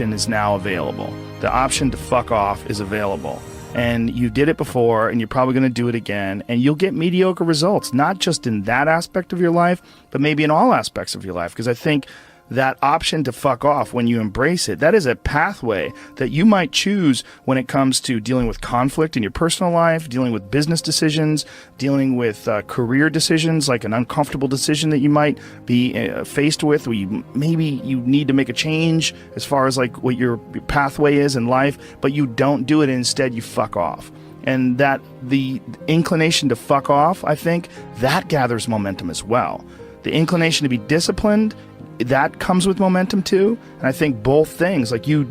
is now available. The option to fuck off is available. And you did it before, and you're probably going to do it again, and you'll get mediocre results, not just in that aspect of your life, but maybe in all aspects of your life. Because I think that option to fuck off, when you embrace it, that is a pathway that you might choose when it comes to dealing with conflict in your personal life, dealing with business decisions, dealing with career decisions, like an uncomfortable decision that you might be faced with, where maybe you need to make a change as far as like what your pathway is in life, but you don't do it, and instead you fuck off. And that the inclination to fuck off, I think, that gathers momentum as well. The inclination to be disciplined, that comes with momentum too. And I think both things, like you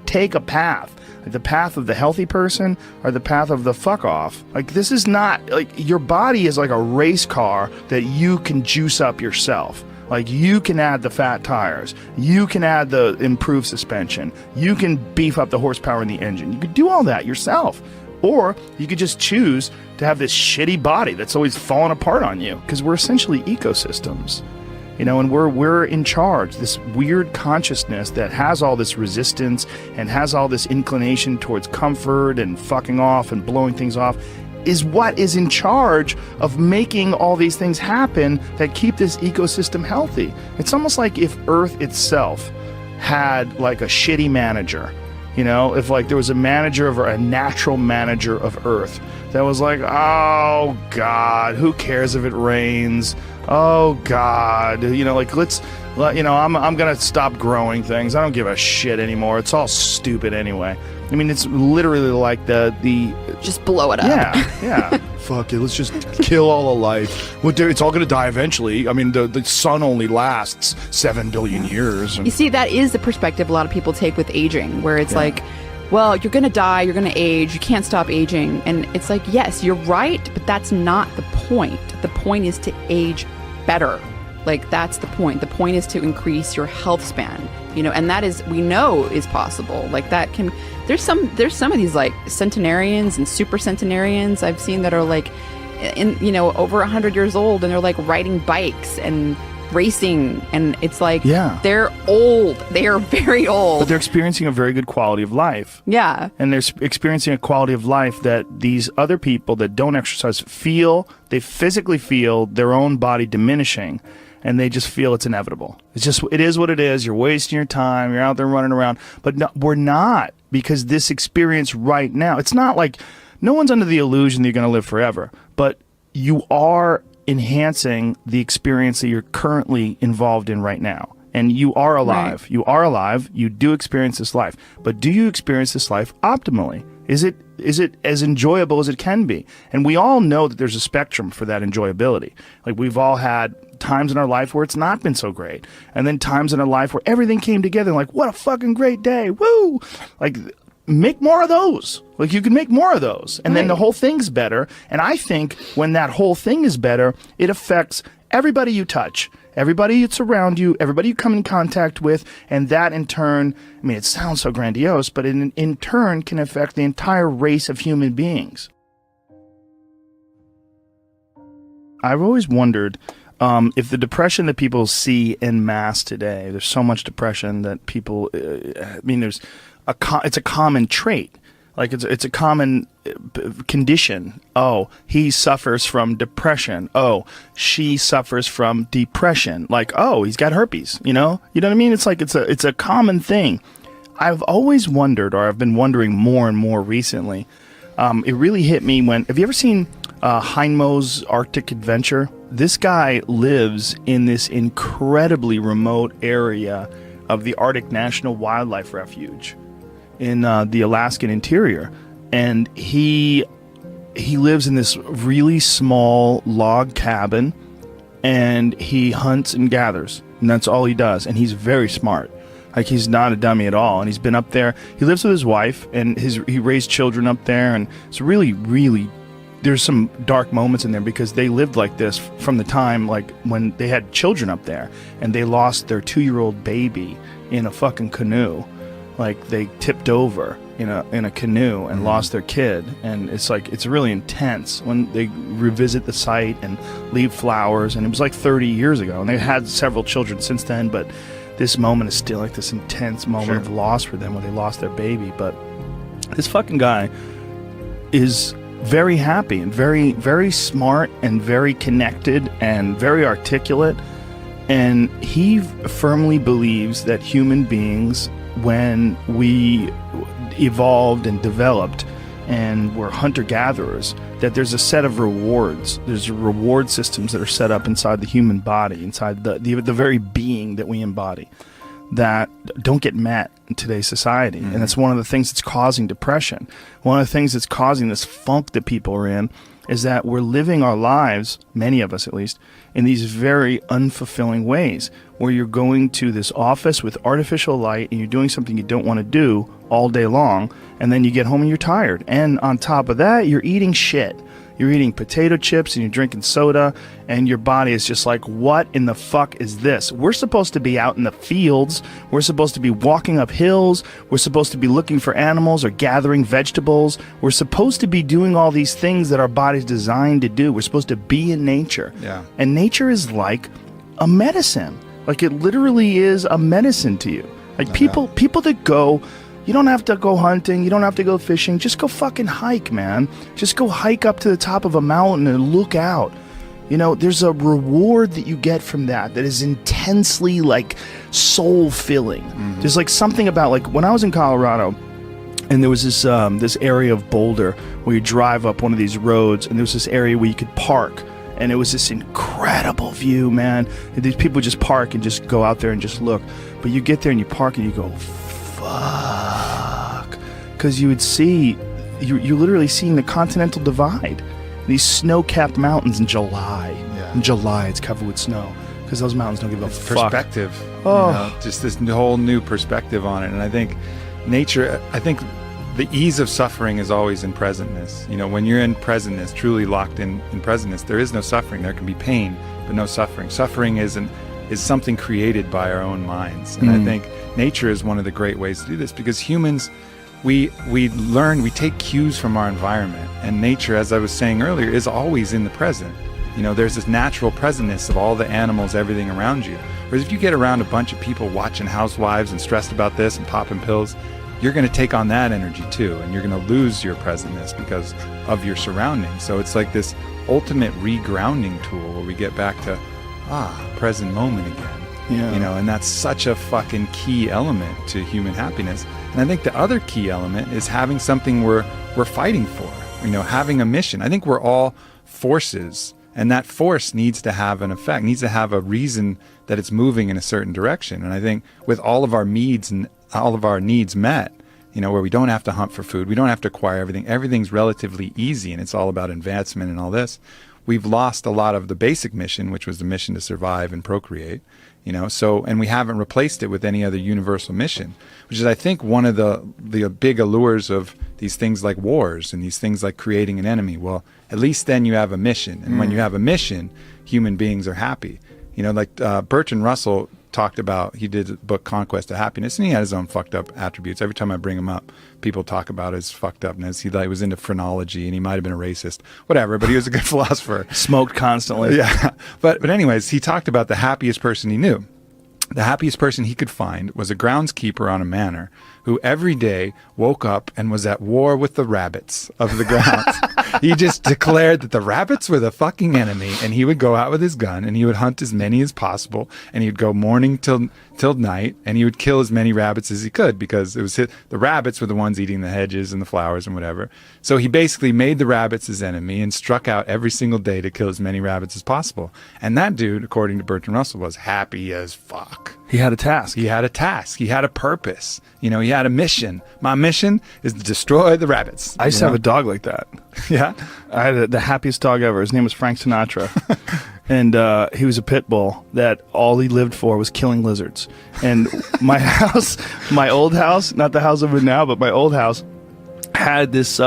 take a path, like the path of the healthy person or the path of the fuck off. Like, this is not, like, your body is like a race car that you can juice up yourself. Like, you can add the fat tires, you can add the improved suspension, you can beef up the horsepower in the engine. You could do all that yourself. Or you could just choose to have this shitty body that's always falling apart on you, because we're essentially ecosystems. You know, and we're in charge. This weird consciousness that has all this resistance and has all this inclination towards comfort and fucking off and blowing things off is what is in charge of making all these things happen that keep this ecosystem healthy. It's almost like if Earth itself had like a shitty manager. You know, if like there was a natural manager of Earth that was like, oh God, who cares if it rains? Oh God, you know, like I'm gonna stop growing things. I don't give a shit anymore. It's all stupid anyway. I mean, it's literally like the just blow it up. Yeah. Fuck it, let's just kill all the life. It's all gonna die eventually. I mean, the sun only lasts 7 billion years. You see, that is the perspective a lot of people take with aging, where it's like, well, you're gonna die, you're gonna age, you can't stop aging. And it's like, yes, you're right, but that's not the point. The point is to age better. Like, that's the point. The point is to increase your health span, you know, and that is, we know is possible. Like, that can, there's some of these like centenarians and super centenarians I've seen that are like over 100 years old, and they're like riding bikes and racing, and it's like, they're old. They are very old, but they're experiencing a very good quality of life. Yeah. And they're experiencing a quality of life that these other people that don't exercise they physically feel their own body diminishing, and they just feel it's inevitable. It is what it is. You're wasting your time. You're out there running around. But no, we're not, because this experience right now, it's not like, no one's under the illusion that you're going to live forever, but you are enhancing the experience that you're currently involved in right now. And you are alive. Right. You are alive. You do experience this life. But do you experience this life optimally? Is it as enjoyable as it can be? And we all know that there's a spectrum for that enjoyability. Like, we've all had times in our life where it's not been so great. And then times in our life where everything came together, and like, what a fucking great day. Woo! Like, make more of those. Like, you can make more of those. And then the whole thing's better. And I think when that whole thing is better, it affects everybody you touch, everybody that's around you, everybody you come in contact with, and that in turn, I mean, it sounds so grandiose, but in turn can affect the entire race of human beings. I've always wondered if the depression that people see en masse today, there's so much depression that people, it's a common trait. Like, it's a common condition. Oh, he suffers from depression. Oh, she suffers from depression. Like, oh, he's got herpes. You know what I mean? It's like it's a common thing. I've always wondered, or I've been wondering more and more recently. It really hit me when. Have you ever seen Heinmo's Arctic Adventure? This guy lives in this incredibly remote area of the Arctic National Wildlife Refuge in the Alaskan interior, and he lives in this really small log cabin, and he hunts and gathers, and that's all he does. And he's very smart. Like, he's not a dummy at all. And he's been up there. He lives with his wife, and he raised children up there, and it's really, really, there's some dark moments in there, because they lived like this from the time, like, when they had children up there, and they lost their 2-year-old baby in a fucking canoe. Like, they tipped over in a canoe and lost their kid. And it's like, it's really intense when they revisit the site and leave flowers. And it was like 30 years ago, and they had several children since then, but this moment is still like this intense moment of loss for them when they lost their baby. But this fucking guy is very happy and very, very smart and very connected and very articulate. And he firmly believes that human beings, when we evolved and developed and were hunter-gatherers, that there's a set of rewards. There's reward systems that are set up inside the human body, inside the very being that we embody, that don't get met in today's society. And that's one of the things that's causing depression. One of the things that's causing this funk that people are in is that we're living our lives, many of us at least, in these very unfulfilling ways, where you're going to this office with artificial light and you're doing something you don't want to do all day long, and then you get home and you're tired. And on top of that, you're eating shit. You're eating potato chips and you're drinking soda, and your body is just like, what in the fuck is this? We're supposed to be out in the fields. We're supposed to be walking up hills. We're supposed to be looking for animals or gathering vegetables. We're supposed to be doing all these things that our body's designed to do. We're supposed to be in nature. Yeah. And nature is like a medicine. Like, it literally is a medicine to you. Like, people that go... You don't have to go hunting. You don't have to go fishing. Just go fucking hike, man. Just go hike up to the top of a mountain and look out. You know, there's a reward that you get from that is intensely, like, soul-filling. There's, like, something about, like, when I was in Colorado, and there was this area of Boulder where you drive up one of these roads, and there was this area where you could park. And it was this incredible view, man. And these people just park and just go out there and just look. But you get there and you park and you go, fuck, because you would see, you're literally seeing the Continental Divide, these snow-capped mountains in July. In July, it's covered with snow because those mountains don't give a fuck. Perspective. Just this whole new perspective on it. And I think nature, the ease of suffering is always in presentness. You know, when you're in presentness, truly locked in presentness, there is no suffering. There can be pain, but no suffering. Suffering is something created by our own minds. And I think nature is one of the great ways to do this, because humans, we take cues from our environment, and nature, as I was saying earlier, is always in the present. You know, there's this natural presentness of all the animals, everything around you. Whereas if you get around a bunch of people watching Housewives and stressed about this and popping pills, you're going to take on that energy too, and you're going to lose your presentness because of your surroundings. So it's like this ultimate regrounding tool where we get back to present moment again. You know, and that's such a fucking key element to human happiness. And I think the other key element is having something we're fighting for, you know, having a mission. I think we're all forces, and that force needs to have an effect, needs to have a reason that it's moving in a certain direction. And I think with all of our needs and all of our needs met, you know, where we don't have to hunt for food, we don't have to acquire everything, everything's relatively easy, and it's all about advancement and all this. We've lost a lot of the basic mission, which was the mission to survive and procreate, you know, and we haven't replaced it with any other universal mission, which is, I think, one of the big allures of these things like wars and these things like creating an enemy. Well, at least then you have a mission. And when you have a mission, human beings are happy. You know, like Bertrand Russell talked about, he did a book, Conquest of Happiness, and he had his own fucked up attributes. Every time I bring him up, people talk about his fucked upness. He was into phrenology, and he might have been a racist, whatever, but he was a good philosopher. Smoked constantly. Yeah. But anyways, he talked about the happiest person he knew. The happiest person he could find was a groundskeeper on a manor who every day woke up and was at war with the rabbits of the grounds. He just declared that the rabbits were the fucking enemy, and he would go out with his gun and he would hunt as many as possible, and he would go morning till night, and he would kill as many rabbits as he could, because it was the rabbits were the ones eating the hedges and the flowers and whatever. So he basically made the rabbits his enemy and struck out every single day to kill as many rabbits as possible. And that dude, according to Bertrand Russell, was happy as fuck. He had a task. He had a task. He had a purpose. You know, he had a mission. My mission is to destroy the rabbits. I used to have a dog like that. Yeah? I had the happiest dog ever. His name was Frank Sinatra. And he was a pit bull that all he lived for was killing lizards. And my house, my old house, not the house I'm in now, but my old house, had this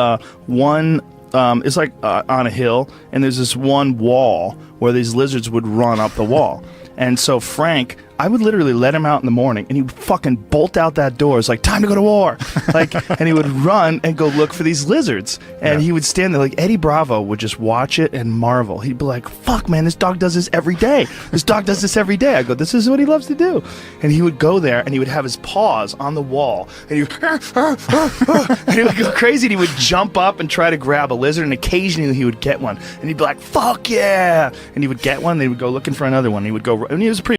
one, it's like on a hill, and there's this one wall where these lizards would run up the wall. And so Frank I would literally let him out in the morning, and he would fucking bolt out that door. It's like, time to go to war. Like, and he would run and go look for these lizards. And he would stand there, like, Eddie Bravo would just watch it and marvel. He'd be like, fuck, man, this dog does this every day. This dog does this every day. I go, this is what he loves to do. And he would go there, and he would have his paws on the wall, and he would, and he would go crazy, and he would jump up and try to grab a lizard, and occasionally he would get one. And he'd be like, fuck yeah. And he would get one, and he would go looking for another one. He would go, and he was a pretty